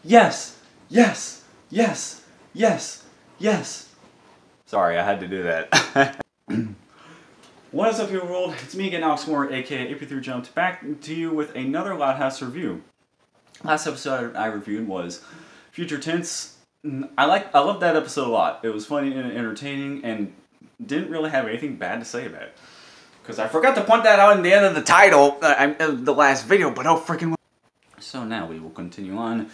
Yes! Yes! Yes! Yes! Yes! Sorry, I had to do that. What is up, Hero World? It's me again, Alex Moore, aka AP3 Jumped, back to you with another Loud House review. Last episode I reviewed was Future Tense. I loved that episode a lot. It was funny and entertaining, and didn't really have anything bad to say about it. Because I forgot to point that out in the end of the title, the last video, but oh freaking well. So now we will continue on.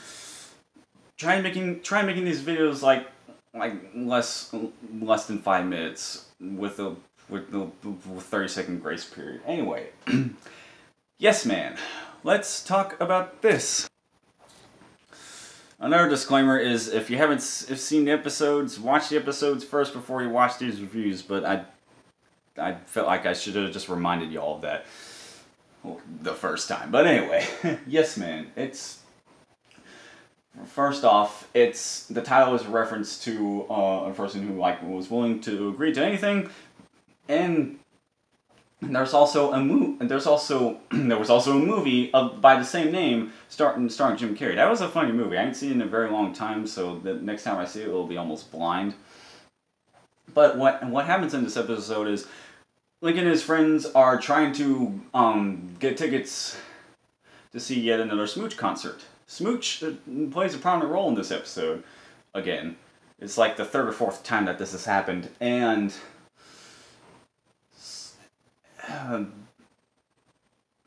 Try making these videos like less than 5 minutes with the 30-second grace period. Anyway, yes, man. Let's talk about this. Another disclaimer is if you haven't seen the episodes, watch the episodes first before you watch these reviews. But I felt like I should have just reminded you all of that the first time. But anyway, yes, man. It's first off, the title is a reference to a person who was willing to agree to anything. And there's also a there was also a movie by the same name starring Jim Carrey. That was a funny movie. I haven't seen it in a very long time, so the next time I see it, it'll be almost blind. But what happens in this episode is Lincoln and his friends are trying to get tickets to see yet another Smooch concert. Smooch plays a prominent role in this episode. Again, it's like the third or fourth time that this has happened, and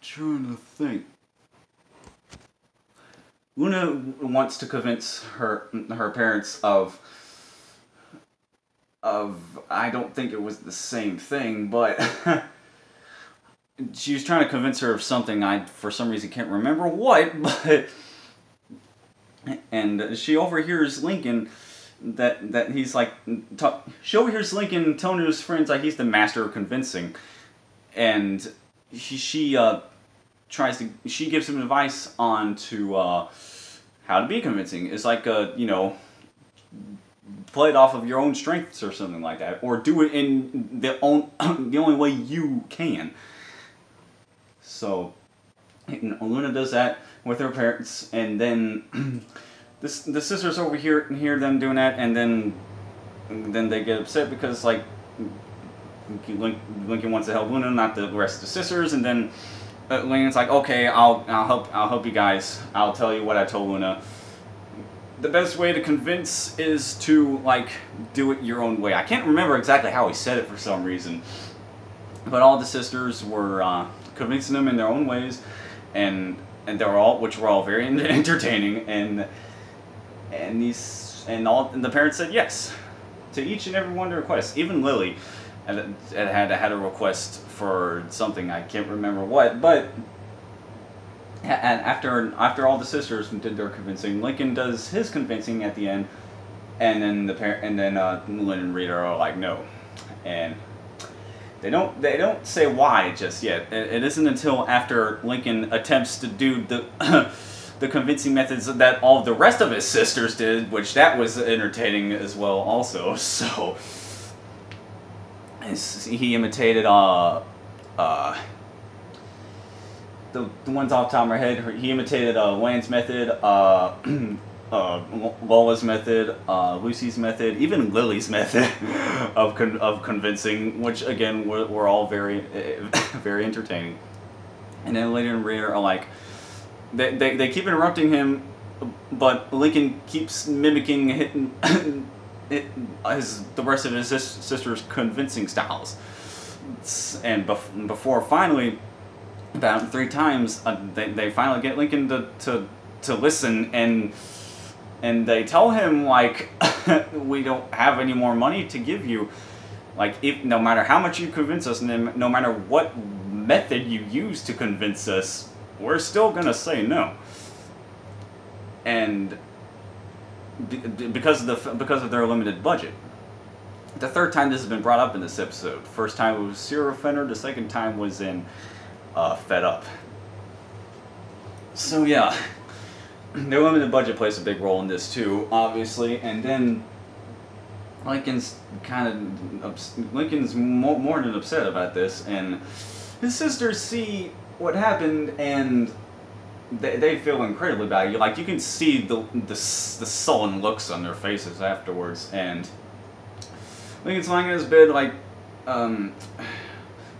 trying to think. Luna wants to convince her parents of I don't think it was the same thing, but she was trying to convince her of something. I for some reason can't remember what, but and she overhears Lincoln that he's like she overhears Lincoln telling his friends like he's the master of convincing. And she gives him advice on how to be convincing. It's like play it off of your own strengths or something like that, or do it in the only way you can. So Luna does that with her parents, and then the sisters over here hear them doing that, and then they get upset because like Lincoln wants to help Luna, not the rest of the sisters, and then Lincoln's like, okay, I'll help you guys. I'll tell you what I told Luna. The best way to convince is to do it your own way. I can't remember exactly how he said it for some reason, but all the sisters were convincing them in their own ways, and they were all very entertaining, and the parents said yes to each and every one of their requests. Even Lily had a request for something, I can't remember what, but after all the sisters did their convincing, Lincoln does his convincing at the end, and then Lynn and Rita are like no, and they don't say why just yet. It isn't until after Lincoln attempts to do the convincing methods that all the rest of his sisters did, which that was entertaining as well also. So he imitated the ones off the top of my head. He imitated Wayne's method, Lola's method, Lucy's method, even Lily's method of convincing, which again were all very very entertaining. And then later in Rita are like, they keep interrupting him, but Lincoln keeps mimicking the rest of his sister's convincing styles, and before finally, about 3 times, they finally get Lincoln to listen, and they tell him like, we don't have any more money to give you, like no matter how much you convince us, and no matter what method you use to convince us, we're still gonna say no. And because of their limited budget. The third time this has been brought up in this episode. First time it was Serial Offender, the second time was in Fed Up. So yeah, their limited budget plays a big role in this too, obviously, and then Lincoln's more than upset about this, and his sisters see what happened, and they feel incredibly bad. You can see the sullen looks on their faces afterwards, and Lincoln's lying in his bed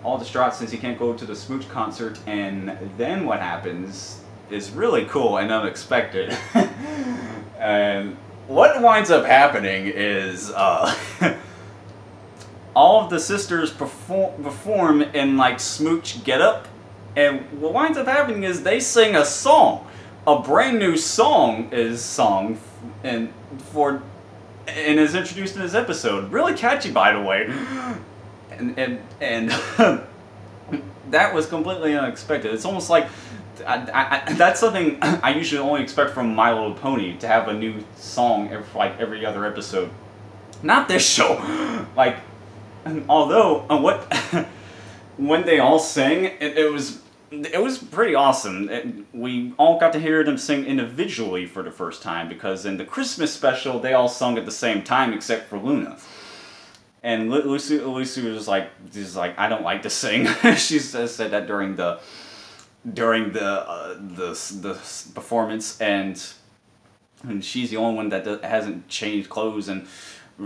all distraught since he can't go to the Smooch concert, and then what happens is really cool and unexpected. And what winds up happening is all of the sisters perform in Smooch getup, and what winds up happening is they sing a song. A brand new song is sung and is introduced in this episode. Really catchy, by the way. And that was completely unexpected. It's almost like that's something I usually only expect from My Little Pony, to have a new song every other episode. Not this show. Although when they all sing, it was pretty awesome. We all got to hear them sing individually for the first time, because in the Christmas special they all sung at the same time except for Luna. And Lucy was like, I don't like to sing. She said that during the performance, and she's the only one that hasn't changed clothes, and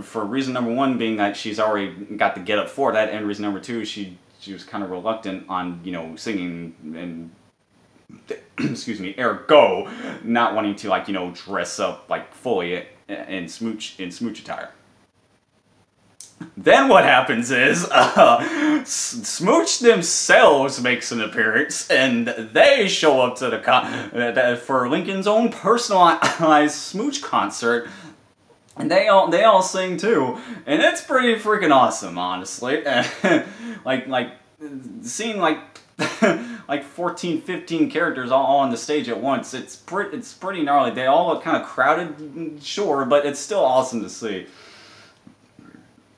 for reason number one being that she's already got the get up for that, and reason number two, she was kind of reluctant on singing, and excuse me, ergo not wanting to dress up fully in Smooch attire. Then what happens is, Smooch themselves makes an appearance, and they show up to for Lincoln's own personalized Smooch concert, and they all sing too, and it's pretty freaking awesome, honestly. Seeing 14, 15 characters all on the stage at once, it's pretty gnarly. They all look kind of crowded, sure, but it's still awesome to see.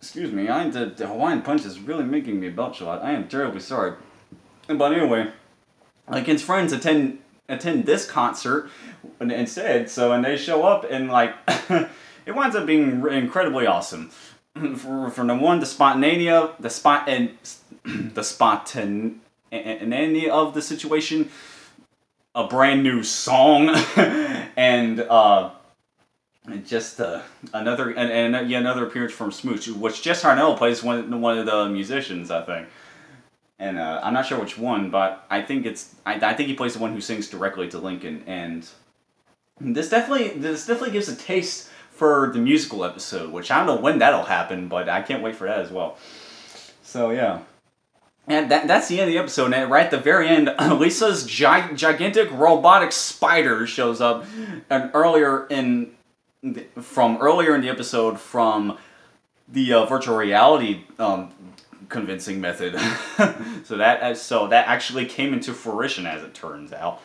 Excuse me, the Hawaiian Punch is really making me belch a lot. I am terribly sorry. But anyway, his friends attend this concert instead, and they show up, and it winds up being incredibly awesome. For the one, the spontaneity of the situation, a brand new song, and just another appearance from Smooch, which Jess Harnell plays one of the musicians, I think, and I'm not sure which one, but I think he plays the one who sings directly to Lincoln, and this definitely gives a taste for the musical episode, which I don't know when that'll happen, but I can't wait for that as well. So yeah. And that's the end of the episode, and right at the very end, Lisa's gigantic robotic spider shows up, and earlier in the episode from the virtual reality convincing method. so that actually came into fruition, as it turns out.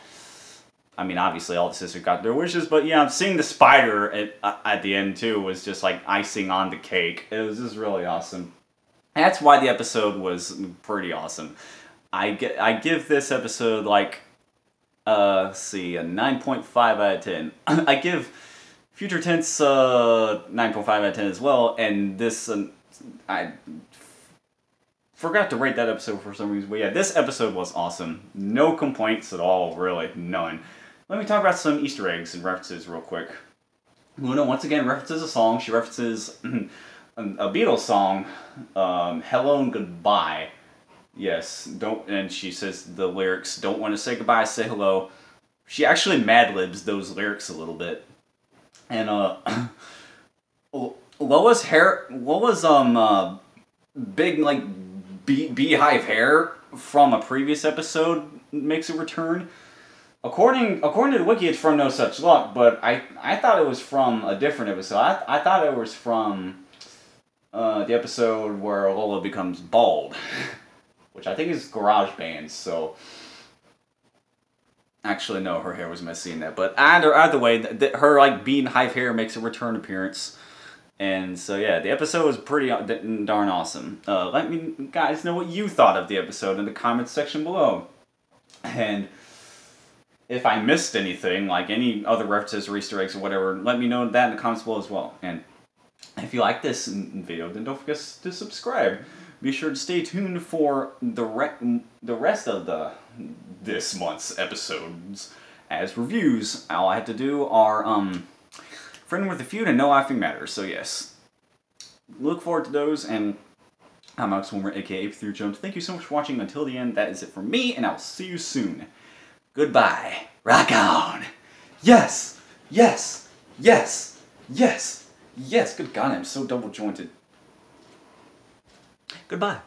I mean, obviously all the sisters got their wishes, but yeah, seeing the spider at the end too was just like icing on the cake. It was just really awesome. That's why the episode was pretty awesome. I give this episode a 9.5 out of 10. I give Future Tense 9.5 out of 10 as well, and this I forgot to rate that episode for some reason, but yeah, this episode was awesome. No complaints at all, really, none. Let me talk about some Easter eggs and references real quick. Luna once again references a song. She references a Beatles song, Hello and Goodbye. Yes, and she says the lyrics, don't want to say goodbye, say hello. She actually mad-libs those lyrics a little bit. And Loa's big beehive hair from a previous episode makes a return. According to the wiki, it's from No Such Luck, but I thought it was from a different episode. I thought it was from the episode where Lola becomes bald, which I think is Garage Band. So actually, no, her hair was messy in that. But either way, her beehive hair makes a return appearance. And so yeah, the episode was pretty darn awesome. Let me guys know what you thought of the episode in the comments section below. And if I missed anything, like any other references or Easter eggs or whatever, let me know that in the comments below as well. And if you like this video, then don't forget to subscribe. Be sure to stay tuned for the rest of this month's episodes. as reviews. All I have to do are Friend with a Feud and No Laughing Matters. So yes, look forward to those. And I'm Alex Wilmer, aka AP3 Jones. Thank you so much for watching until the end. That is it from me, and I'll see you soon. Goodbye. Rock on. Yes. Yes. Yes. Yes. Yes. Good God, I'm so double jointed. Goodbye.